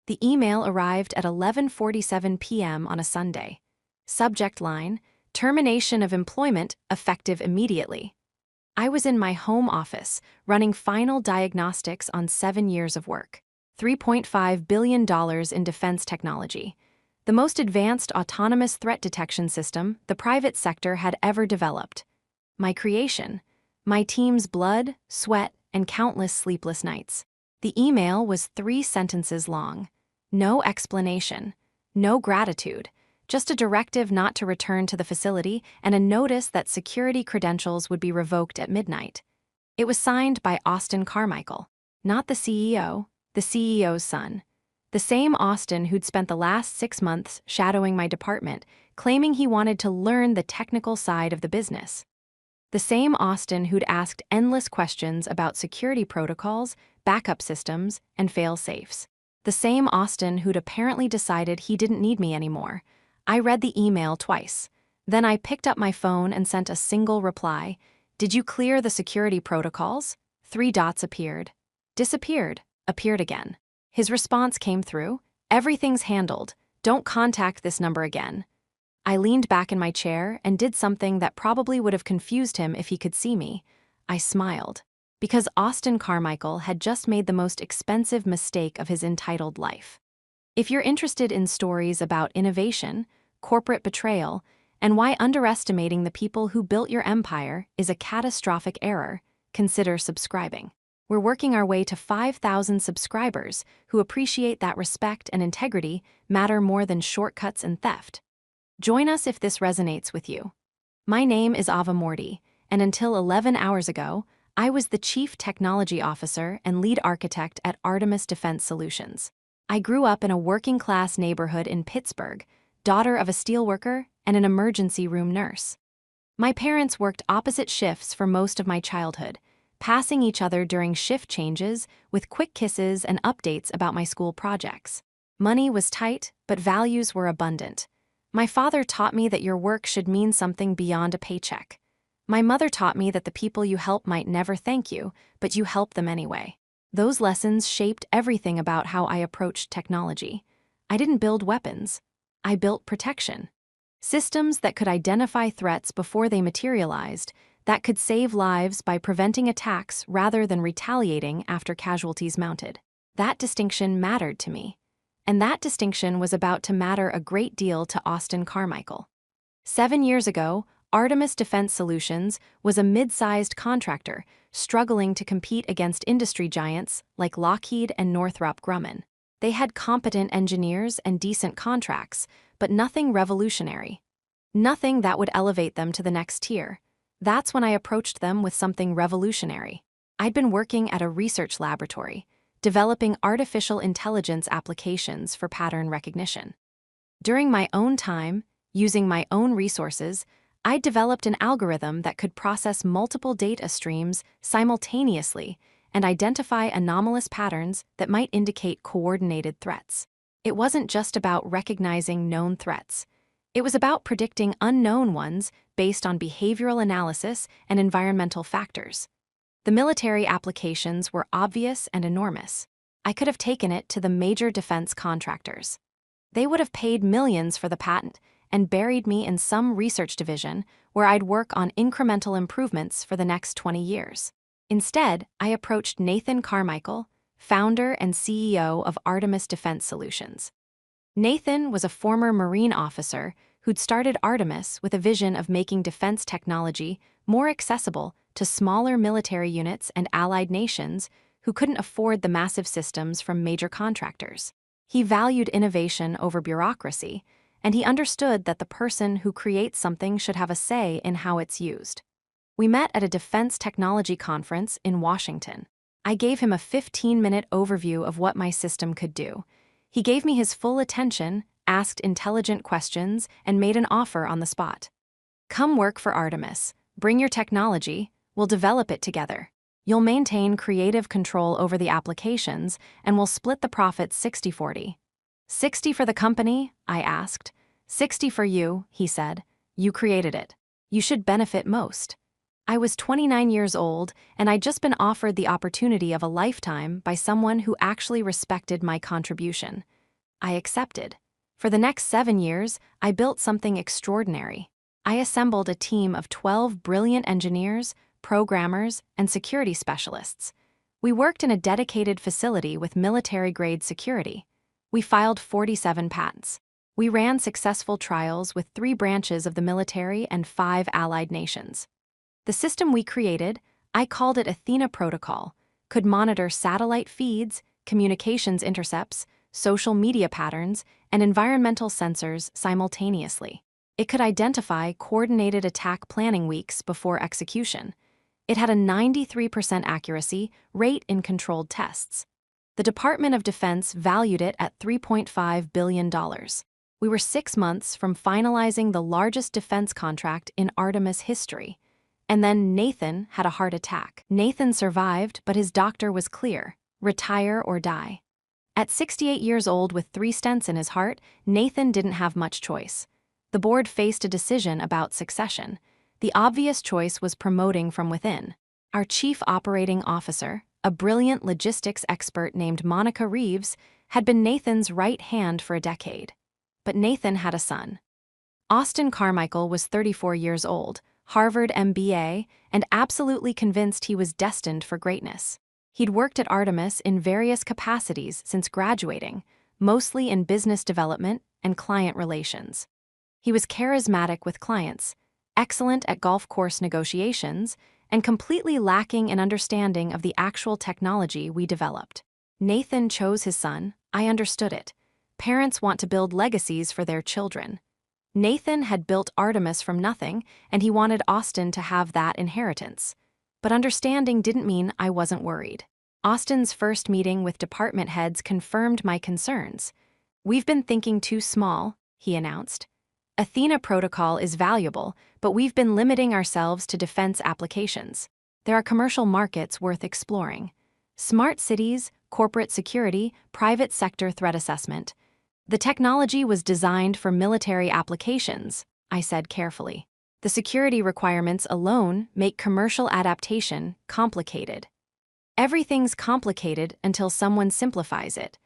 The email arrived at 11:47 p.m. on a Sunday. Subject line: Termination of employment effective immediately. I was in my home office, running final diagnostics on 7 years of work. $3.5 billion in defense technology. The most advanced autonomous threat detection system the private sector had ever developed. My creation. My team's blood, sweat, and countless sleepless nights. The email was 3 sentences long. No explanation. No gratitude. Just a directive not to return to the facility and a notice that security credentials would be revoked at midnight. It was signed by Austin Carmichael, not the CEO, the CEO's son. The same Austin who'd spent the last 6 months shadowing my department, claiming he wanted to learn the technical side of the business. The same Austin who'd asked endless questions about security protocols, backup systems, and fail-safes. The same Austin who'd apparently decided he didn't need me anymore. I read the email twice. Then I picked up my phone and sent a single reply. Did you clear the security protocols? 3 dots appeared. Disappeared. Appeared again. His response came through. Everything's handled. Don't contact this number again. I leaned back in my chair and did something that probably would have confused him if he could see me. I smiled. Because Austin Carmichael had just made the most expensive mistake of his entitled life. If you're interested in stories about innovation, corporate betrayal, and why underestimating the people who built your empire is a catastrophic error, consider subscribing. We're working our way to 5,000 subscribers who appreciate that respect and integrity matter more than shortcuts and theft. Join us if this resonates with you. My name is Ava Morty, and until 11 hours ago, I was the Chief Technology Officer and Lead Architect at Artemis Defense Solutions. I grew up in a working-class neighborhood in Pittsburgh, daughter of a steelworker and an emergency room nurse. My parents worked opposite shifts for most of my childhood, passing each other during shift changes with quick kisses and updates about my school projects. Money was tight, but values were abundant. My father taught me that your work should mean something beyond a paycheck. My mother taught me that the people you help might never thank you, but you help them anyway. Those lessons shaped everything about how I approached technology. I didn't build weapons. I built protection. Systems that could identify threats before they materialized, that could save lives by preventing attacks rather than retaliating after casualties mounted. That distinction mattered to me. And that distinction was about to matter a great deal to Austin Carmichael. 7 years ago, Artemis Defense Solutions was a mid-sized contractor struggling to compete against industry giants like Lockheed and Northrop Grumman. They had competent engineers and decent contracts, but nothing revolutionary. Nothing that would elevate them to the next tier. That's when I approached them with something revolutionary. I'd been working at a research laboratory, developing artificial intelligence applications for pattern recognition. During my own time, using my own resources, I developed an algorithm that could process multiple data streams simultaneously and identify anomalous patterns that might indicate coordinated threats. It wasn't just about recognizing known threats. It was about predicting unknown ones based on behavioral analysis and environmental factors. The military applications were obvious and enormous. I could have taken it to the major defense contractors. They would have paid millions for the patent and buried me in some research division where I'd work on incremental improvements for the next 20 years. Instead, I approached Nathan Carmichael, founder and CEO of Artemis Defense Solutions. Nathan was a former Marine officer who'd started Artemis with a vision of making defense technology more accessible to smaller military units and allied nations who couldn't afford the massive systems from major contractors. He valued innovation over bureaucracy, and he understood that the person who creates something should have a say in how it's used. We met at a defense technology conference in Washington. I gave him a 15-minute overview of what my system could do. He gave me his full attention, asked intelligent questions, and made an offer on the spot. Come work for Artemis. Bring your technology. We'll develop it together. You'll maintain creative control over the applications, and we'll split the profits 60-40. 60 for the company? I asked. 60 for you, he said. You created it. You should benefit most. I was 29 years old, and I'd just been offered the opportunity of a lifetime by someone who actually respected my contribution. I accepted. For the next 7 years, I built something extraordinary. I assembled a team of 12 brilliant engineers, programmers, and security specialists. We worked in a dedicated facility with military-grade security. We filed 47 patents. We ran successful trials with 3 branches of the military and 5 allied nations. The system we created, I called it Athena Protocol, could monitor satellite feeds, communications intercepts, social media patterns, and environmental sensors simultaneously. It could identify coordinated attack planning weeks before execution. It had a 93% accuracy rate in controlled tests. The Department of Defense valued it at $3.5 billion. We were 6 months from finalizing the largest defense contract in Artemis history. And then Nathan had a heart attack. Nathan survived, but his doctor was clear: retire or die. At 68 years old with 3 stents in his heart, Nathan didn't have much choice. The board faced a decision about succession. The obvious choice was promoting from within. Our chief operating officer, a brilliant logistics expert named Monica Reeves, had been Nathan's right hand for a decade. But Nathan had a son. Austin Carmichael was 34 years old, Harvard MBA, and absolutely convinced he was destined for greatness. He'd worked at Artemis in various capacities since graduating, mostly in business development and client relations. He was charismatic with clients, excellent at golf course negotiations, and completely lacking in understanding of the actual technology we developed. Nathan chose his son. I understood it. Parents want to build legacies for their children. Nathan had built Artemis from nothing, and he wanted Austin to have that inheritance. But understanding didn't mean I wasn't worried. Austin's first meeting with department heads confirmed my concerns. "We've been thinking too small," he announced. "Athena Protocol is valuable, but we've been limiting ourselves to defense applications. There are commercial markets worth exploring. Smart cities, corporate security, private sector threat assessment. The technology was designed for military applications," I said carefully. "The security requirements alone make commercial adaptation complicated." "Everything's complicated until someone simplifies it,"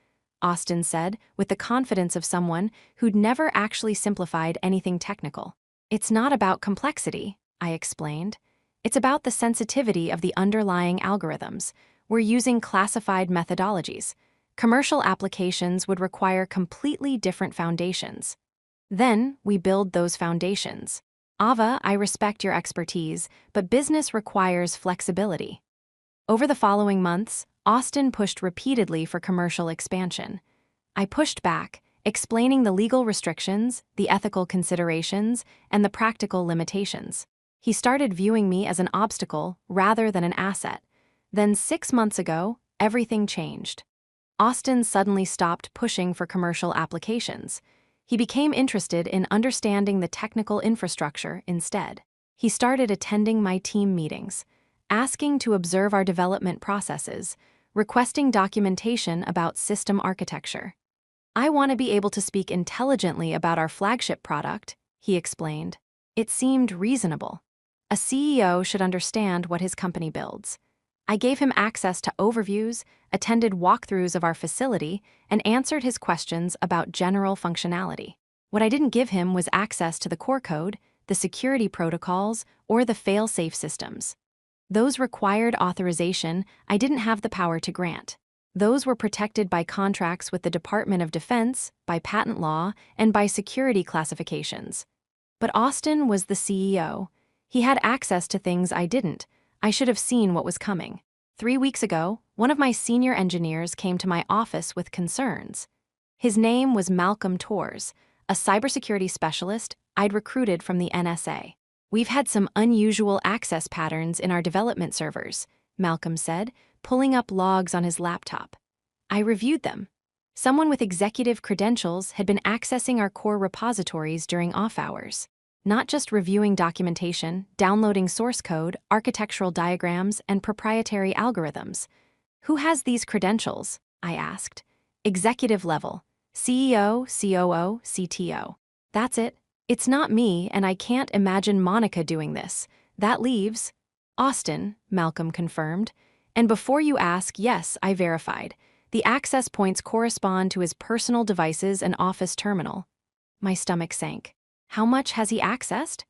Austin said with the confidence of someone who'd never actually simplified anything technical. "It's not about complexity," I explained. "It's about the sensitivity of the underlying algorithms. We're using classified methodologies. Commercial applications would require completely different foundations. Then we build those foundations. Ava, I respect your expertise, but business requires flexibility." Over the following months, Austin pushed repeatedly for commercial expansion. I pushed back, explaining the legal restrictions, the ethical considerations, and the practical limitations. He started viewing me as an obstacle rather than an asset. Then 6 months ago, everything changed. Austin suddenly stopped pushing for commercial applications. He became interested in understanding the technical infrastructure instead. He started attending my team meetings, asking to observe our development processes, requesting documentation about system architecture. "I want to be able to speak intelligently about our flagship product," he explained. It seemed reasonable. A CEO should understand what his company builds. I gave him access to overviews, attended walkthroughs of our facility, and answered his questions about general functionality. What I didn't give him was access to the core code, the security protocols, or the failsafe systems. Those required authorization I didn't have the power to grant. Those were protected by contracts with the Department of Defense, by patent law, and by security classifications. But Austin was the CEO. He had access to things I didn't. I should have seen what was coming. 3 weeks ago, one of my senior engineers came to my office with concerns. His name was Malcolm Tors, a cybersecurity specialist I'd recruited from the NSA. "We've had some unusual access patterns in our development servers," Malcolm said, pulling up logs on his laptop. I reviewed them. Someone with executive credentials had been accessing our core repositories during off hours. Not just reviewing documentation, downloading source code, architectural diagrams, and proprietary algorithms. "Who has these credentials?" I asked. "Executive level. CEO, COO, CTO. That's it. It's not me, and I can't imagine Monica doing this. That leaves..." "Austin," Malcolm confirmed. "And before you ask, yes, I verified. The access points correspond to his personal devices and office terminal. My stomach sank. How much has he accessed?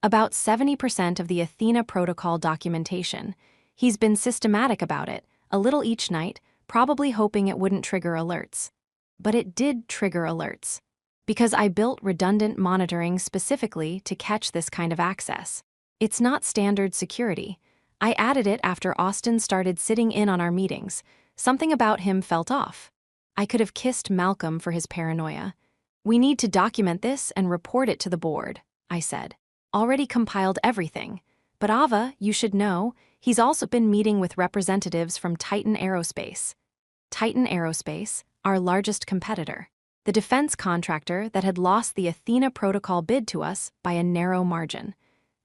About 70% of the Athena protocol documentation. He's been systematic about it, a little each night, probably hoping it wouldn't trigger alerts. But it did trigger alerts. Because I built redundant monitoring specifically to catch this kind of access. It's not standard security. I added it after Austin started sitting in on our meetings. Something about him felt off. I could have kissed Malcolm for his paranoia. We need to document this and report it to the board, I said. Already compiled everything. But Ava, you should know, he's also been meeting with representatives from Titan Aerospace. Titan Aerospace, our largest competitor. The defense contractor that had lost the Athena protocol bid to us by a narrow margin.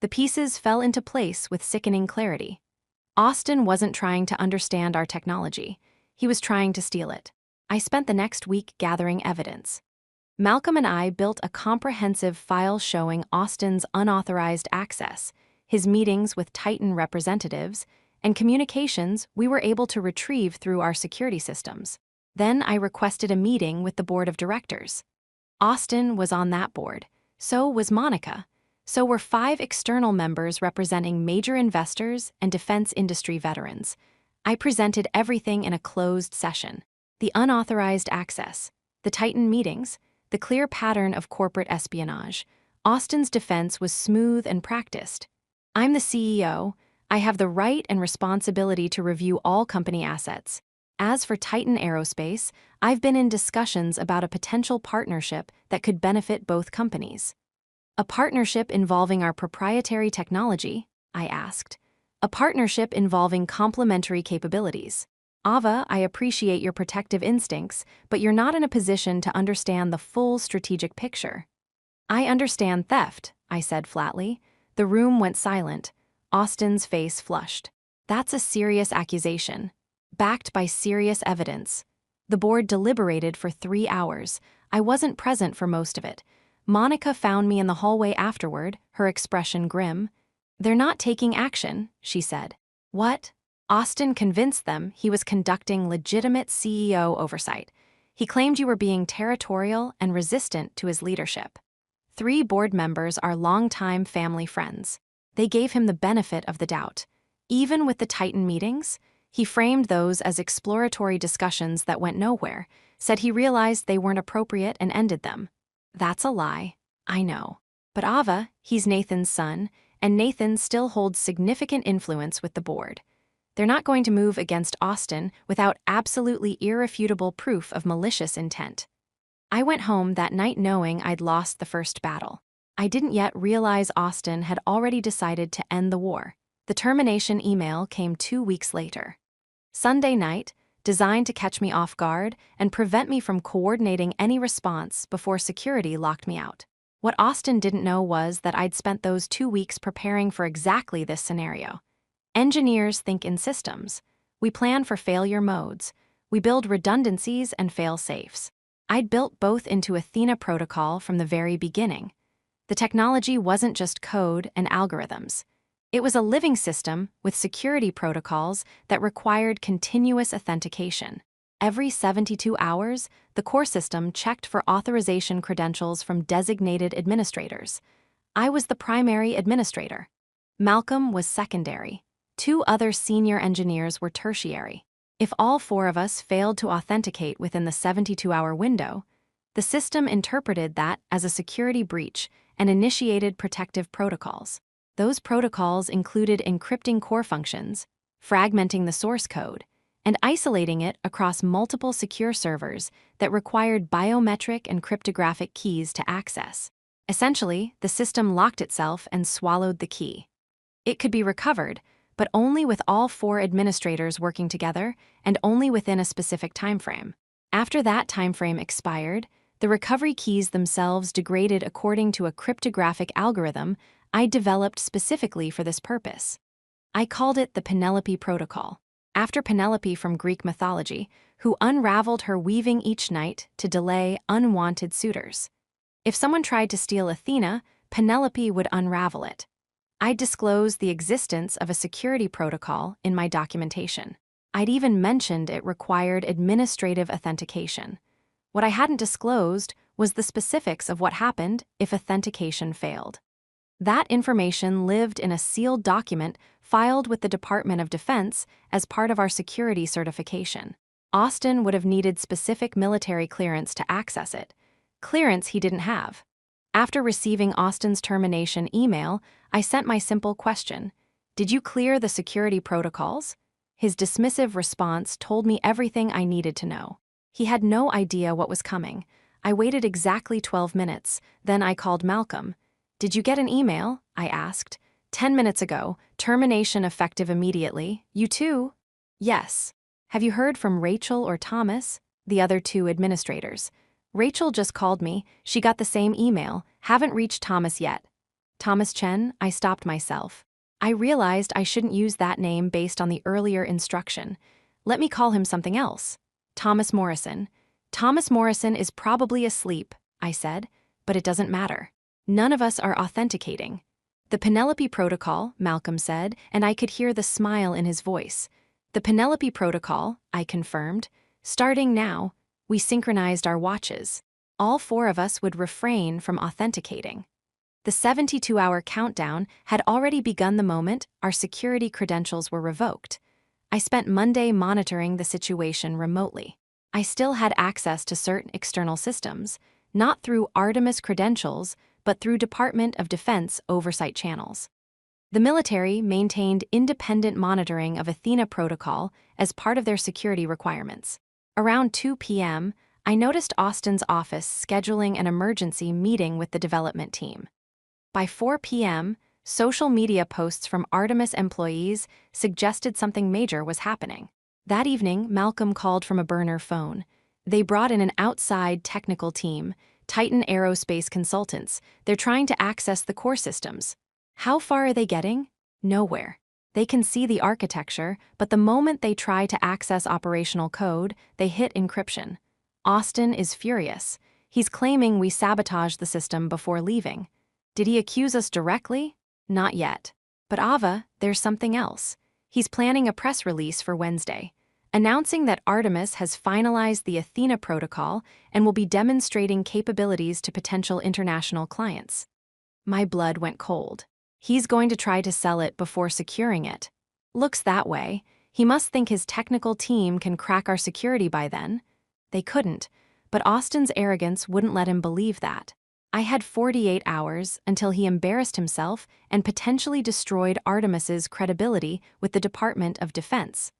The pieces fell into place with sickening clarity. Austin wasn't trying to understand our technology. He was trying to steal it. I spent the next week gathering evidence. Malcolm and I built a comprehensive file showing Austin's unauthorized access, his meetings with Titan representatives, and communications we were able to retrieve through our security systems. Then I requested a meeting with the board of directors. Austin was on that board. So was Monica. So were 5 external members representing major investors and defense industry veterans. I presented everything in a closed session. The unauthorized access, the Titan meetings, the clear pattern of corporate espionage. Austin's defense was smooth and practiced. I'm the CEO. I have the right and responsibility to review all company assets. As for Titan Aerospace, I've been in discussions about a potential partnership that could benefit both companies. A partnership involving our proprietary technology, I asked. A partnership involving complementary capabilities. Ava, I appreciate your protective instincts, but you're not in a position to understand the full strategic picture. I understand theft, I said flatly. The room went silent. Austin's face flushed. That's a serious accusation. Backed by serious evidence. The board deliberated for 3 hours. I wasn't present for most of it. Monica found me in the hallway afterward, her expression grim. They're not taking action, she said. What? Austin convinced them he was conducting legitimate CEO oversight. He claimed you were being territorial and resistant to his leadership. 3 board members are longtime family friends. They gave him the benefit of the doubt. Even with the Titan meetings, he framed those as exploratory discussions that went nowhere, said he realized they weren't appropriate and ended them. That's a lie, I know. But Ava, he's Nathan's son, and Nathan still holds significant influence with the board. They're not going to move against Austin without absolutely irrefutable proof of malicious intent. I went home that night knowing I'd lost the first battle. I didn't yet realize Austin had already decided to end the war. The termination email came 2 weeks later. Sunday night, designed to catch me off guard and prevent me from coordinating any response before security locked me out. What Austin didn't know was that I'd spent those 2 weeks preparing for exactly this scenario. Engineers think in systems. We plan for failure modes. We build redundancies and fail-safes. I'd built both into Athena protocol from the very beginning. The technology wasn't just code and algorithms. It was a living system with security protocols that required continuous authentication. Every 72 hours, the core system checked for authorization credentials from designated administrators. I was the primary administrator. Malcolm was secondary. 2 other senior engineers were tertiary. If all 4 of us failed to authenticate within the 72-hour window, the system interpreted that as a security breach and initiated protective protocols. Those protocols included encrypting core functions, fragmenting the source code, and isolating it across multiple secure servers that required biometric and cryptographic keys to access. Essentially, the system locked itself and swallowed the key. It could be recovered, but only with all 4 administrators working together and only within a specific timeframe. After that timeframe expired, the recovery keys themselves degraded according to a cryptographic algorithm I developed specifically for this purpose. I called it the Penelope Protocol, after Penelope from Greek mythology, who unraveled her weaving each night to delay unwanted suitors. If someone tried to steal Athena, Penelope would unravel it. I disclosed the existence of a security protocol in my documentation. I'd even mentioned it required administrative authentication. What I hadn't disclosed was the specifics of what happened if authentication failed. That information lived in a sealed document filed with the Department of Defense as part of our security certification. Austin would have needed specific military clearance to access it, clearance he didn't have. After receiving Austin's termination email, I sent my simple question: "Did you clear the security protocols?" His dismissive response told me everything I needed to know. He had no idea what was coming. I waited exactly 12 minutes, then I called Malcolm. "Did you get an email?" I asked. "10 minutes ago, termination effective immediately. You too?" "Yes." "Have you heard from Rachel or Thomas?" The other two administrators. "Rachel just called me. She got the same email. Haven't reached Thomas yet." "Thomas Chen?" I stopped myself. I realized I shouldn't use that name based on the earlier instruction. Let me call him something else. "Thomas Morrison." "Thomas Morrison is probably asleep," I said, "but it doesn't matter. None of us are authenticating." "The Penelope Protocol," Malcolm said, and I could hear the smile in his voice. "The Penelope Protocol," I confirmed. "Starting now." We synchronized our watches. All four of us would refrain from authenticating. The 72-hour countdown had already begun the moment our security credentials were revoked. I spent Monday monitoring the situation remotely. I still had access to certain external systems, not through Artemis credentials, but through Department of Defense oversight channels. The military maintained independent monitoring of Athena Protocol as part of their security requirements. Around 2 p.m., I noticed Austin's office scheduling an emergency meeting with the development team. By 4 p.m., social media posts from Artemis employees suggested something major was happening. That evening, Malcolm called from a burner phone. They brought in an outside technical team, Titan Aerospace Consultants. They're trying to access the core systems. How far are they getting? Nowhere. They can see the architecture, but the moment they try to access operational code, they hit encryption. Austin is furious. He's claiming we sabotaged the system before leaving. Did he accuse us directly? Not yet. But Ava, there's something else. He's planning a press release for Wednesday, announcing that Artemis has finalized the Athena protocol and will be demonstrating capabilities to potential international clients. My blood went cold. He's going to try to sell it before securing it. Looks that way. He must think his technical team can crack our security by then. They couldn't, but Austin's arrogance wouldn't let him believe that. I had 48 hours until he embarrassed himself and potentially destroyed Artemis's credibility with the Department of Defense.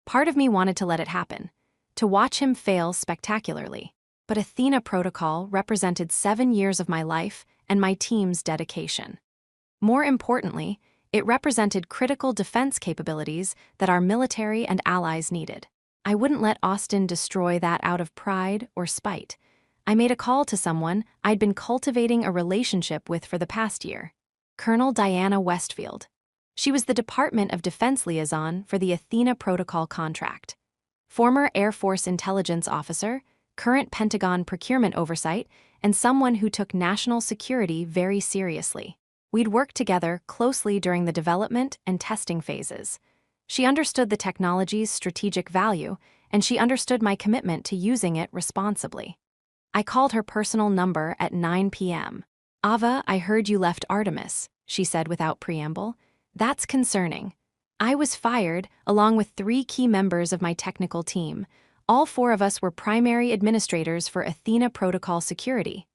Part of me wanted to let it happen, to watch him fail spectacularly. But Athena Protocol represented 7 years of my life and my team's dedication. More importantly, it represented critical defense capabilities that our military and allies needed. I wouldn't let Austin destroy that out of pride or spite. I made a call to someone I'd been cultivating a relationship with for the past year, Colonel Diana Westfield. She was the Department of Defense liaison for the Athena Protocol contract. Former Air Force intelligence officer, current Pentagon procurement oversight, and someone who took national security very seriously. We'd worked together closely during the development and testing phases. She understood the technology's strategic value, and she understood my commitment to using it responsibly. I called her personal number at 9 p.m. "Ava, I heard you left Artemis," she said without preamble. "That's concerning." I was fired, along with 3 key members of my technical team. All 4 of us were primary administrators for Athena Protocol security.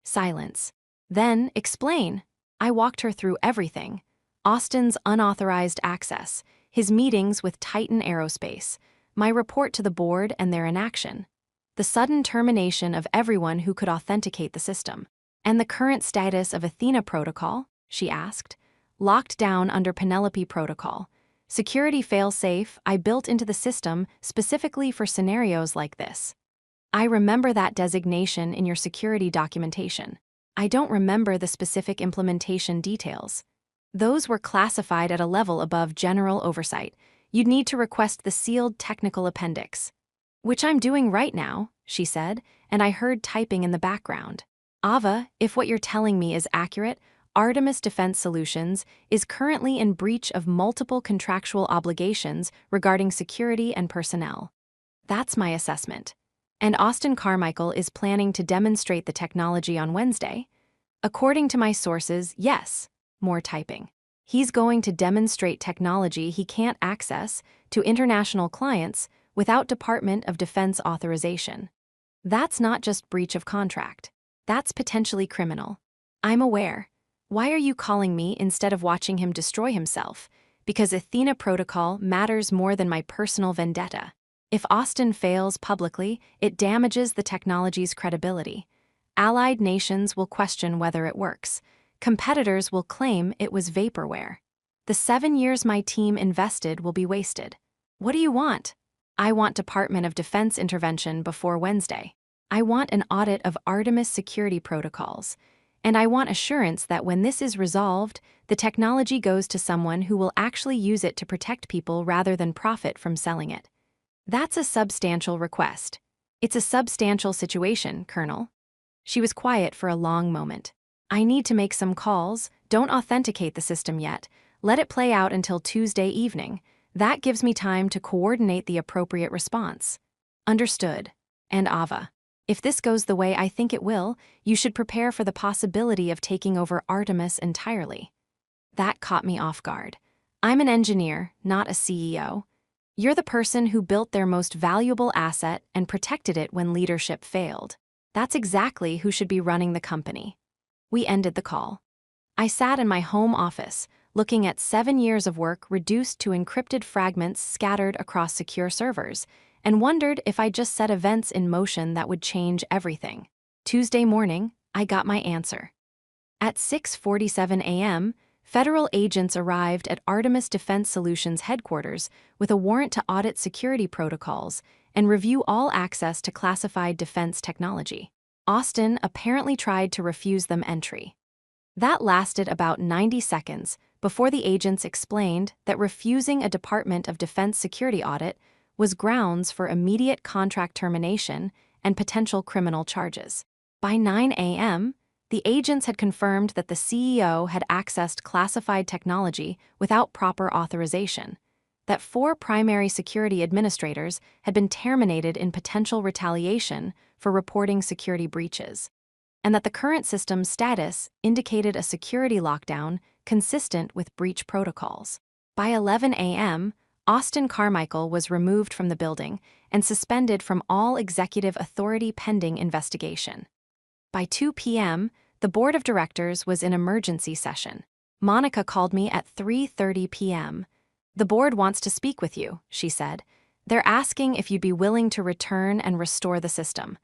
Silence. "Then, explain." I walked her through everything. Austin's unauthorized access, his meetings with Titan Aerospace, my report to the board and their inaction, the sudden termination of everyone who could authenticate the system, and the current status of Athena Protocol, she asked. "Locked down under Penelope Protocol. Security failsafe I built into the system specifically for scenarios like this." "I remember that designation in your security documentation. I don't remember the specific implementation details. Those were classified at a level above general oversight. You'd need to request the sealed technical appendix." "Which I'm doing right now," she said, and I heard typing in the background. "Ava, if what you're telling me is accurate, Artemis Defense Solutions is currently in breach of multiple contractual obligations regarding security and personnel. That's my assessment. And Austin Carmichael is planning to demonstrate the technology on Wednesday. According to my sources, yes, more typing. He's going to demonstrate technology he can't access to international clients without Department of Defense authorization. That's not just breach of contract. That's potentially criminal. I'm aware. Why are you calling me instead of watching him destroy himself? Because Athena protocol matters more than my personal vendetta. If Austin fails publicly, it damages the technology's credibility. Allied nations will question whether it works. Competitors will claim it was vaporware. The 7 years my team invested will be wasted. What do you want? I want Department of Defense intervention before Wednesday. I want an audit of Artemis security protocols. And I want assurance that when this is resolved, the technology goes to someone who will actually use it to protect people rather than profit from selling it. That's a substantial request. It's a substantial situation, Colonel. She was quiet for a long moment. I need to make some calls. Don't authenticate the system yet. Let it play out until Tuesday evening. That gives me time to coordinate the appropriate response. Understood. And Ava, if this goes the way I think it will, you should prepare for the possibility of taking over Artemis entirely. That caught me off guard. I'm an engineer, not a CEO. You're the person who built their most valuable asset and protected it when leadership failed. That's exactly who should be running the company. We ended the call. I sat in my home office, looking at 7 years of work reduced to encrypted fragments scattered across secure servers, and wondered if I just set events in motion that would change everything. Tuesday morning, I got my answer. At 6:47 a.m., federal agents arrived at Artemis Defense Solutions headquarters with a warrant to audit security protocols and review all access to classified defense technology. Austin apparently tried to refuse them entry. That lasted about 90 seconds before the agents explained that refusing a Department of Defense security audit was grounds for immediate contract termination and potential criminal charges. By 9 a.m., the agents had confirmed that the CEO had accessed classified technology without proper authorization, that 4 primary security administrators had been terminated in potential retaliation for reporting security breaches, and that the current system's status indicated a security lockdown consistent with breach protocols. By 11 a.m., Austin Carmichael was removed from the building and suspended from all executive authority pending investigation. By 2 p.m., the board of directors was in emergency session. Monica called me at 3:30 p.m. "The board wants to speak with you," she said. "They're asking if you'd be willing to return and restore the system."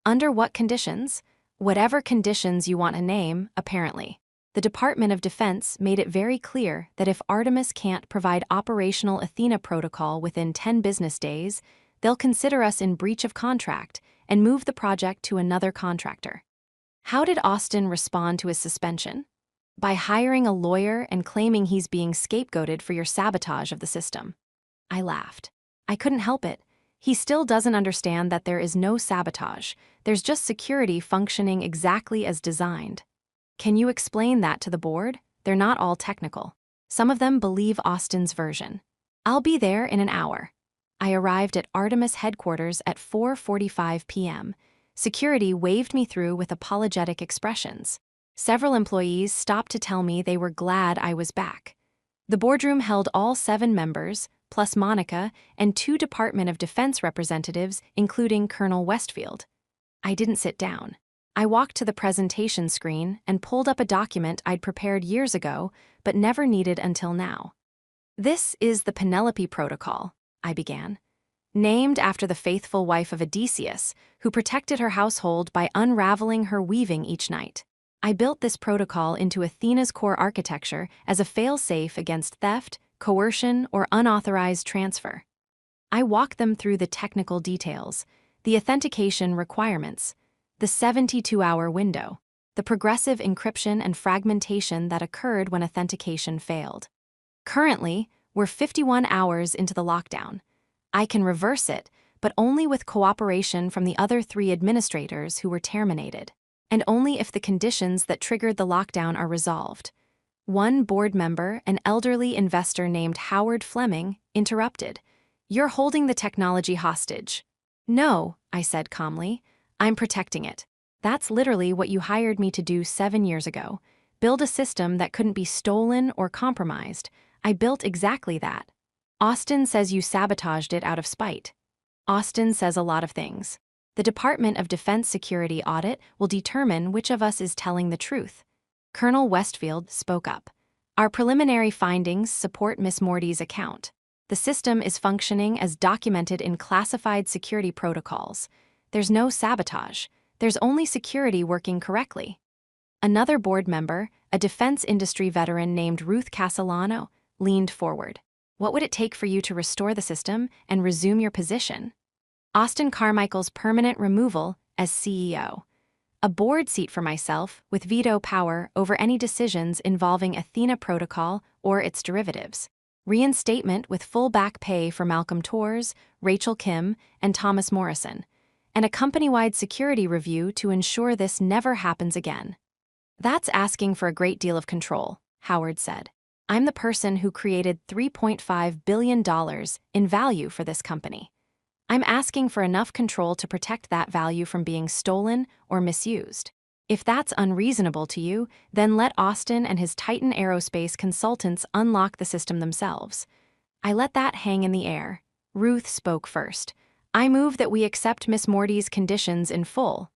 "Under what conditions?" "Whatever conditions you want to name, apparently. The Department of Defense made it very clear that if Artemis can't provide operational Athena protocol within 10 business days, they'll consider us in breach of contract and move the project to another contractor." How did Austin respond to his suspension? By hiring a lawyer and claiming he's being scapegoated for your sabotage of the system. I laughed. I couldn't help it. He still doesn't understand that there is no sabotage. There's just security functioning exactly as designed. Can you explain that to the board? They're not all technical. Some of them believe Austin's version. I'll be there in an hour. I arrived at Artemis headquarters at 4:45 p.m. Security waved me through with apologetic expressions. Several employees stopped to tell me they were glad I was back. The boardroom held all 7 members, plus Monica, and 2 Department of Defense representatives, including Colonel Westfield. I didn't sit down. I walked to the presentation screen and pulled up a document I'd prepared years ago, but never needed until now. "This is the Penelope Protocol," I began. "Named after the faithful wife of Odysseus, who protected her household by unraveling her weaving each night. I built this protocol into Athena's core architecture as a failsafe against theft, coercion, or unauthorized transfer." I walked them through the technical details, the authentication requirements, the 72-hour window, the progressive encryption and fragmentation that occurred when authentication failed. Currently, we're 51 hours into the lockdown. I can reverse it, but only with cooperation from the other 3 administrators who were terminated. and only if the conditions that triggered the lockdown are resolved. One board member, an elderly investor named Howard Fleming, interrupted. "You're holding the technology hostage." "No," I said calmly. "I'm protecting it. That's literally what you hired me to do 7 years ago. Build a system that couldn't be stolen or compromised. I built exactly that." "Austin says you sabotaged it out of spite." "Austin says a lot of things. The Department of Defense Security audit will determine which of us is telling the truth." Colonel Westfield spoke up. "Our preliminary findings support Miss Morty's account. The system is functioning as documented in classified security protocols. There's no sabotage. There's only security working correctly." Another board member, a defense industry veteran named Ruth Castellano, leaned forward. "What would it take for you to restore the system and resume your position?" "Austin Carmichael's permanent removal as CEO. A board seat for myself with veto power over any decisions involving Athena Protocol or its derivatives. Reinstatement with full back pay for Malcolm Torres, Rachel Kim, and Thomas Morrison. And a company-wide security review to ensure this never happens again." "That's asking for a great deal of control," Howard said. "I'm the person who created $3.5 billion in value for this company. I'm asking for enough control to protect that value from being stolen or misused. If that's unreasonable to you, then let Austin and his Titan Aerospace consultants unlock the system themselves." I let that hang in the air. Ruth spoke first. "I move that we accept Miss Morty's conditions in full."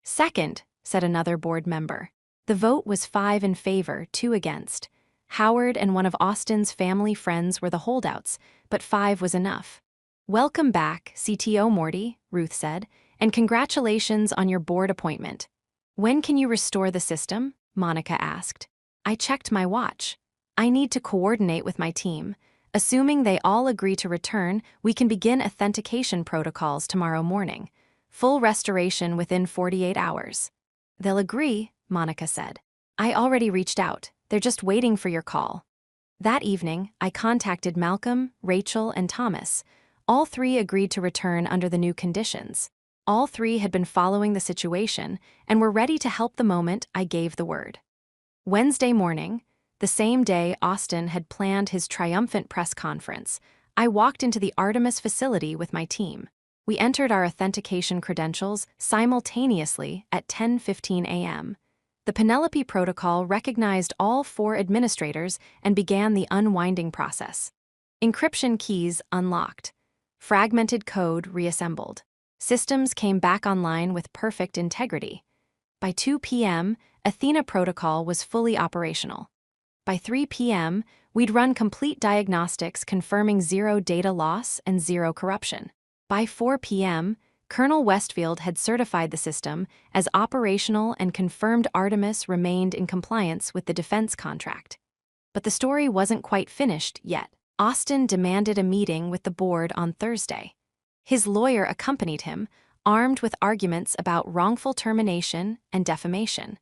"Second," said another board member. The vote was 5 in favor, 2 against. Howard and one of Austin's family friends were the holdouts, but 5 was enough. "Welcome back, CTO Morty," Ruth said, "and congratulations on your board appointment." "When can you restore the system?" Monica asked. I checked my watch. "I need to coordinate with my team. Assuming they all agree to return, we can begin authentication protocols tomorrow morning. Full restoration within 48 hours. "They'll agree," Monica said. "I already reached out. They're just waiting for your call." That evening, I contacted Malcolm, Rachel, and Thomas. All 3 agreed to return under the new conditions. All 3 had been following the situation and were ready to help the moment I gave the word. Wednesday morning, the same day Austin had planned his triumphant press conference, I walked into the Artemis facility with my team. We entered our authentication credentials simultaneously at 10:15 a.m. The Penelope protocol recognized all 4 administrators and began the unwinding process. Encryption keys unlocked. Fragmented code reassembled. Systems came back online with perfect integrity. By 2 p.m., Athena protocol was fully operational. By 3 p.m., we'd run complete diagnostics confirming 0 data loss and 0 corruption. By 4 p.m., Colonel Westfield had certified the system as operational and confirmed Artemis remained in compliance with the defense contract. But the story wasn't quite finished yet. Austin demanded a meeting with the board on Thursday. His lawyer accompanied him, armed with arguments about wrongful termination and defamation.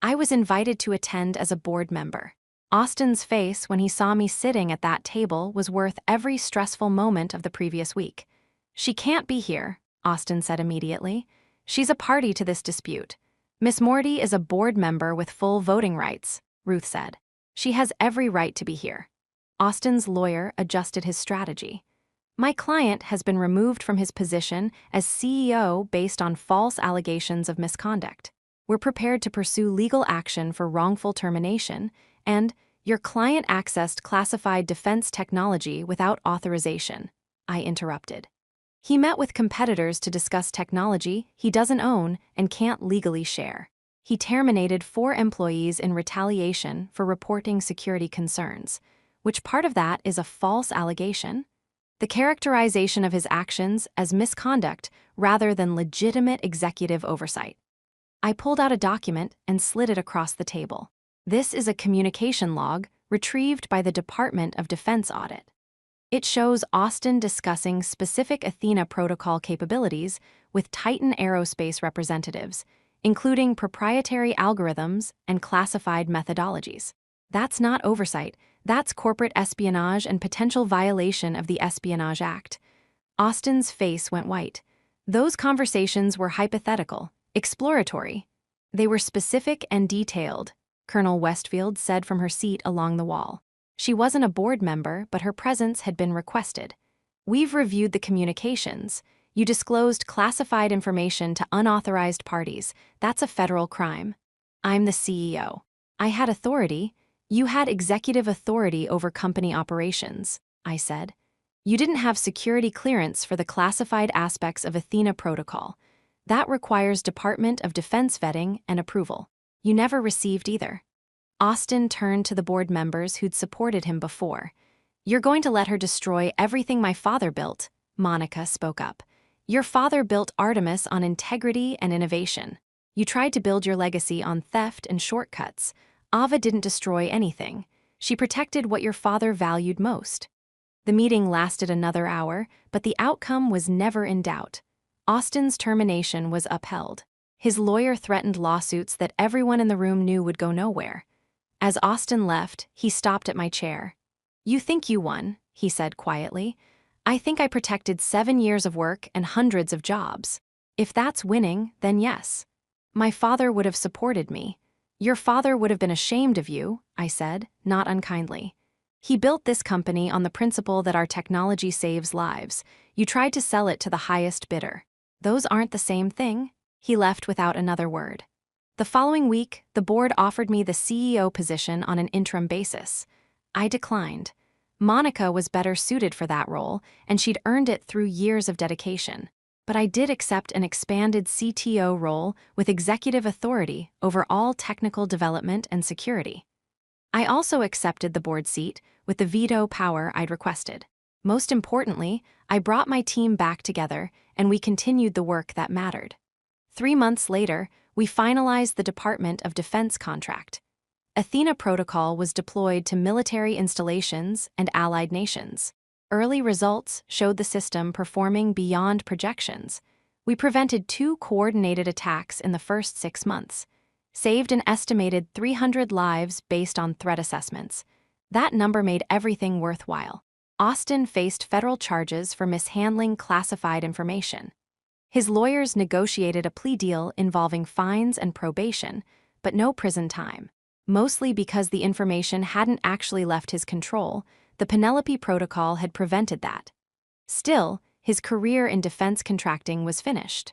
I was invited to attend as a board member. Austin's face when he saw me sitting at that table was worth every stressful moment of the previous week. "She can't be here," Austin said immediately. "She's a party to this dispute." "Miss Morty is a board member with full voting rights," Ruth said. "She has every right to be here." Austin's lawyer adjusted his strategy. "My client has been removed from his position as CEO based on false allegations of misconduct. We're prepared to pursue legal action for wrongful termination, and your client accessed classified defense technology without authorization," I interrupted. "He met with competitors to discuss technology he doesn't own and can't legally share. He terminated 4 employees in retaliation for reporting security concerns. Which part of that is a false allegation? The characterization of his actions as misconduct rather than legitimate executive oversight." I pulled out a document and slid it across the table. This is a communication log retrieved by the Department of Defense audit. It shows Austin discussing specific Athena protocol capabilities with Titan Aerospace representatives, including proprietary algorithms and classified methodologies. That's not oversight. That's corporate espionage and potential violation of the Espionage Act. Austin's face went white. "Those conversations were hypothetical, exploratory." They were specific and detailed, Colonel Westfield said from her seat along the wall. She wasn't a board member, but her presence had been requested. We've reviewed the communications. You disclosed classified information to unauthorized parties. That's a federal crime. I'm the CEO. I had authority. You had executive authority over company operations, I said. You didn't have security clearance for the classified aspects of Athena protocol. That requires Department of Defense vetting and approval. You never received either. Austin turned to the board members who'd supported him before. You're going to let her destroy everything my father built, Monica spoke up. Your father built Artemis on integrity and innovation. You tried to build your legacy on theft and shortcuts. Ava didn't destroy anything. She protected what your father valued most. The meeting lasted another hour, but the outcome was never in doubt. Austin's termination was upheld. His lawyer threatened lawsuits that everyone in the room knew would go nowhere. As Austin left, he stopped at my chair. You think you won, he said quietly. I think I protected 7 years of work and hundreds of jobs. If that's winning, then yes. My father would have supported me. Your father would have been ashamed of you, I said, not unkindly. He built this company on the principle that our technology saves lives. You tried to sell it to the highest bidder. Those aren't the same thing. He left without another word. The following week, the board offered me the CEO position on an interim basis. I declined. Monica was better suited for that role, and she'd earned it through years of dedication. But I did accept an expanded CTO role with executive authority over all technical development and security. I also accepted the board seat with the veto power I'd requested. Most importantly, I brought my team back together, and we continued the work that mattered. 3 months later, we finalized the Department of Defense contract. Athena protocol was deployed to military installations and allied nations. Early results showed the system performing beyond projections. We prevented 2 coordinated attacks in the first 6 months, saved an estimated 300 lives based on threat assessments. That number made everything worthwhile. Austin faced federal charges for mishandling classified information. His lawyers negotiated a plea deal involving fines and probation, but no prison time. Mostly because the information hadn't actually left his control, the Penelope Protocol had prevented that. Still, his career in defense contracting was finished.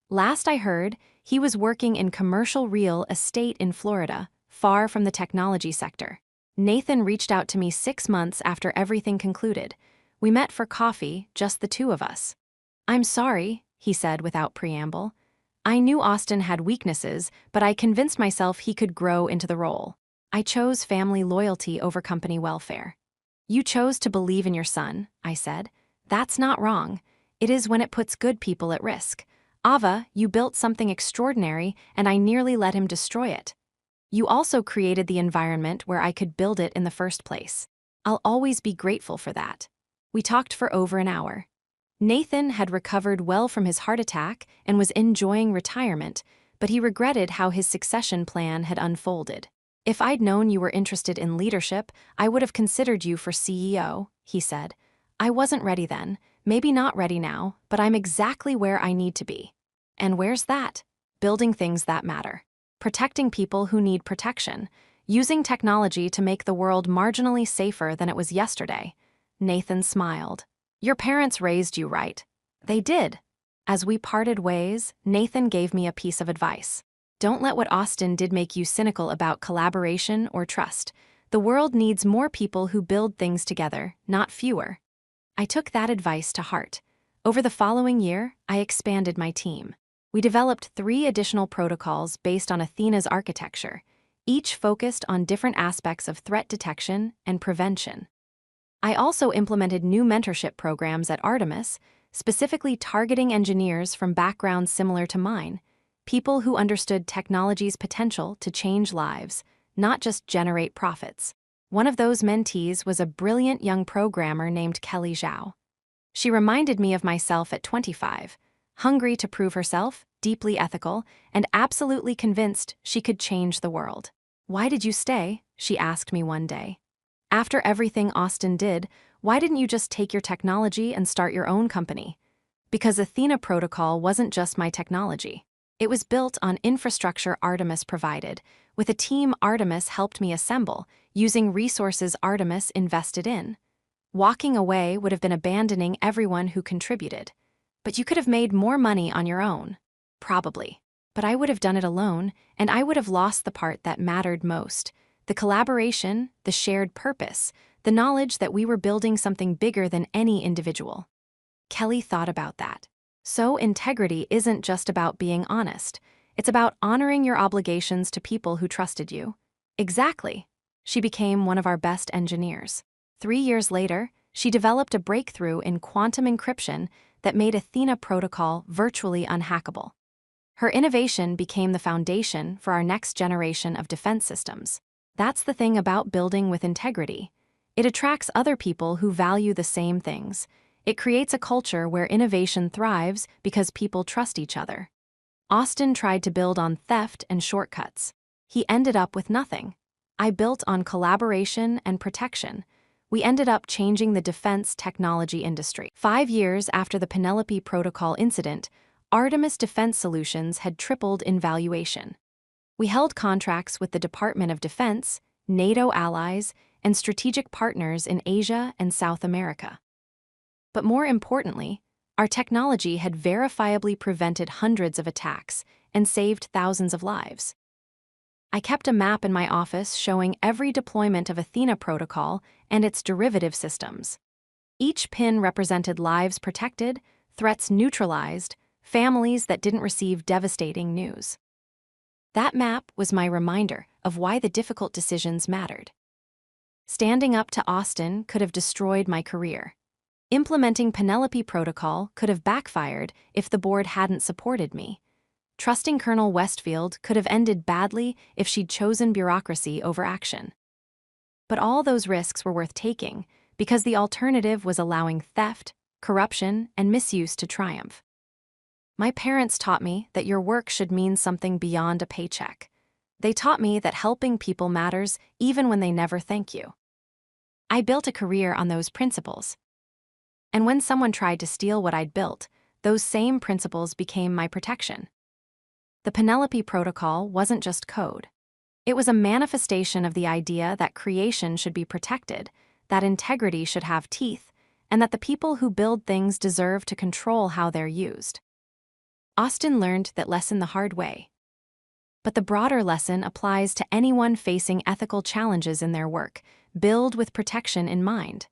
Last I heard, he was working in commercial real estate in Florida, far from the technology sector. Nathan reached out to me 6 months after everything concluded. We met for coffee, just the 2 of us. I'm sorry, he said without preamble. I knew Austin had weaknesses, but I convinced myself he could grow into the role. I chose family loyalty over company welfare. You chose to believe in your son, I said. That's not wrong. It is when it puts good people at risk. Ava, you built something extraordinary, and I nearly let him destroy it. You also created the environment where I could build it in the first place. I'll always be grateful for that. We talked for over an hour. Nathan had recovered well from his heart attack and was enjoying retirement, but he regretted how his succession plan had unfolded. If I'd known you were interested in leadership, I would have considered you for CEO, he said. I wasn't ready then, maybe not ready now, but I'm exactly where I need to be. And where's that? Building things that matter. Protecting people who need protection. Using technology to make the world marginally safer than it was yesterday. Nathan smiled. Your parents raised you right. They did. As we parted ways, Nathan gave me a piece of advice. Don't let what Austin did make you cynical about collaboration or trust. The world needs more people who build things together, not fewer. I took that advice to heart. Over the following year, I expanded my team. We developed 3 additional protocols based on Athena's architecture, each focused on different aspects of threat detection and prevention. I also implemented new mentorship programs at Artemis, specifically targeting engineers from backgrounds similar to mine, people who understood technology's potential to change lives, not just generate profits. One of those mentees was a brilliant young programmer named Kelly Zhao. She reminded me of myself at 25, hungry to prove herself, deeply ethical, and absolutely convinced she could change the world. Why did you stay? She asked me one day. After everything Austin did, why didn't you just take your technology and start your own company? Because Athena Protocol wasn't just my technology. It was built on infrastructure Artemis provided, with a team Artemis helped me assemble, using resources Artemis invested in. Walking away would have been abandoning everyone who contributed. But you could have made more money on your own. Probably. But I would have done it alone, and I would have lost the part that mattered most: the collaboration, the shared purpose, the knowledge that we were building something bigger than any individual. Kelly thought about that. So integrity isn't just about being honest. It's about honoring your obligations to people who trusted you. Exactly. She became one of our best engineers. 3 years later, she developed a breakthrough in quantum encryption that made Athena protocol virtually unhackable. Her innovation became the foundation for our next generation of defense systems. That's the thing about building with integrity. It attracts other people who value the same things. It creates a culture where innovation thrives because people trust each other. Austin tried to build on theft and shortcuts. He ended up with nothing. I built on collaboration and protection. We ended up changing the defense technology industry. 5 years after the Penelope Protocol incident, Artemis Defense Solutions had tripled in valuation. We held contracts with the Department of Defense, NATO allies, and strategic partners in Asia and South America. But more importantly, our technology had verifiably prevented hundreds of attacks and saved thousands of lives. I kept a map in my office showing every deployment of Athena protocol and its derivative systems. Each pin represented lives protected, threats neutralized, families that didn't receive devastating news. That map was my reminder of why the difficult decisions mattered. Standing up to Austin could have destroyed my career. Implementing Penelope protocol could have backfired if the board hadn't supported me. Trusting Colonel Westfield could have ended badly if she'd chosen bureaucracy over action. But all those risks were worth taking because the alternative was allowing theft, corruption, and misuse to triumph. My parents taught me that your work should mean something beyond a paycheck. They taught me that helping people matters even when they never thank you. I built a career on those principles. And when someone tried to steal what I'd built, those same principles became my protection. The Penelope Protocol wasn't just code. It was a manifestation of the idea that creation should be protected, that integrity should have teeth, and that the people who build things deserve to control how they're used. Austin learned that lesson the hard way. But the broader lesson applies to anyone facing ethical challenges in their work. Build with protection in mind.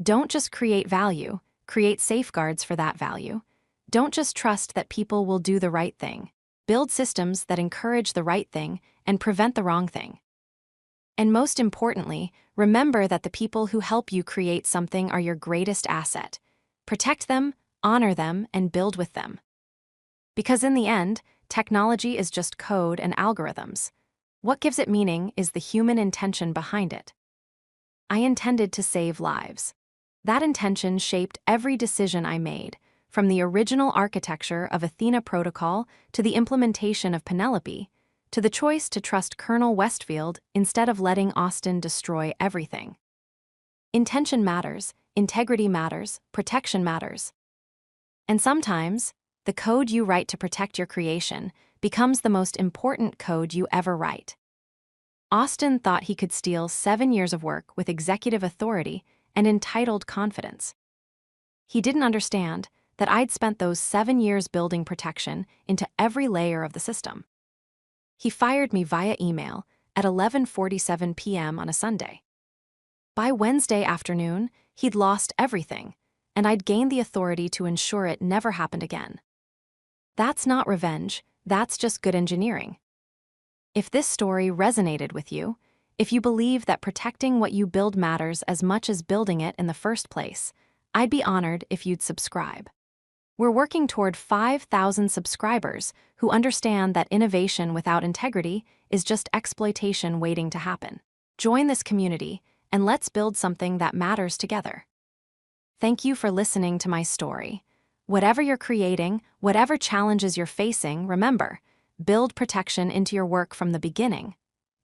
Don't just create value, create safeguards for that value. Don't just trust that people will do the right thing. Build systems that encourage the right thing and prevent the wrong thing. And most importantly, remember that the people who help you create something are your greatest asset. Protect them, honor them, and build with them. Because in the end, technology is just code and algorithms. What gives it meaning is the human intention behind it. I intended to save lives. That intention shaped every decision I made, from the original architecture of Athena protocol to the implementation of Penelope, to the choice to trust Colonel Westfield instead of letting Austin destroy everything. Intention matters, integrity matters, protection matters. And sometimes, the code you write to protect your creation becomes the most important code you ever write. Austin thought he could steal 7 years of work with executive authority and entitled confidence. He didn't understand that I'd spent those 7 years building protection into every layer of the system. He fired me via email at 11:47 p.m. on a Sunday. By Wednesday afternoon, he'd lost everything, and I'd gained the authority to ensure it never happened again. That's not revenge, that's just good engineering. If this story resonated with you, if you believe that protecting what you build matters as much as building it in the first place, I'd be honored if you'd subscribe. We're working toward 5,000 subscribers who understand that innovation without integrity is just exploitation waiting to happen. Join this community, and let's build something that matters together. Thank you for listening to my story. Whatever you're creating, whatever challenges you're facing, remember, build protection into your work from the beginning.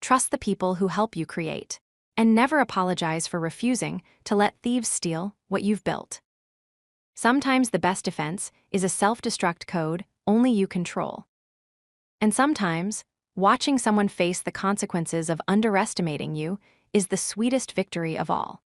Trust the people who help you create. And never apologize for refusing to let thieves steal what you've built. Sometimes the best defense is a self-destruct code only you control. And sometimes, watching someone face the consequences of underestimating you is the sweetest victory of all.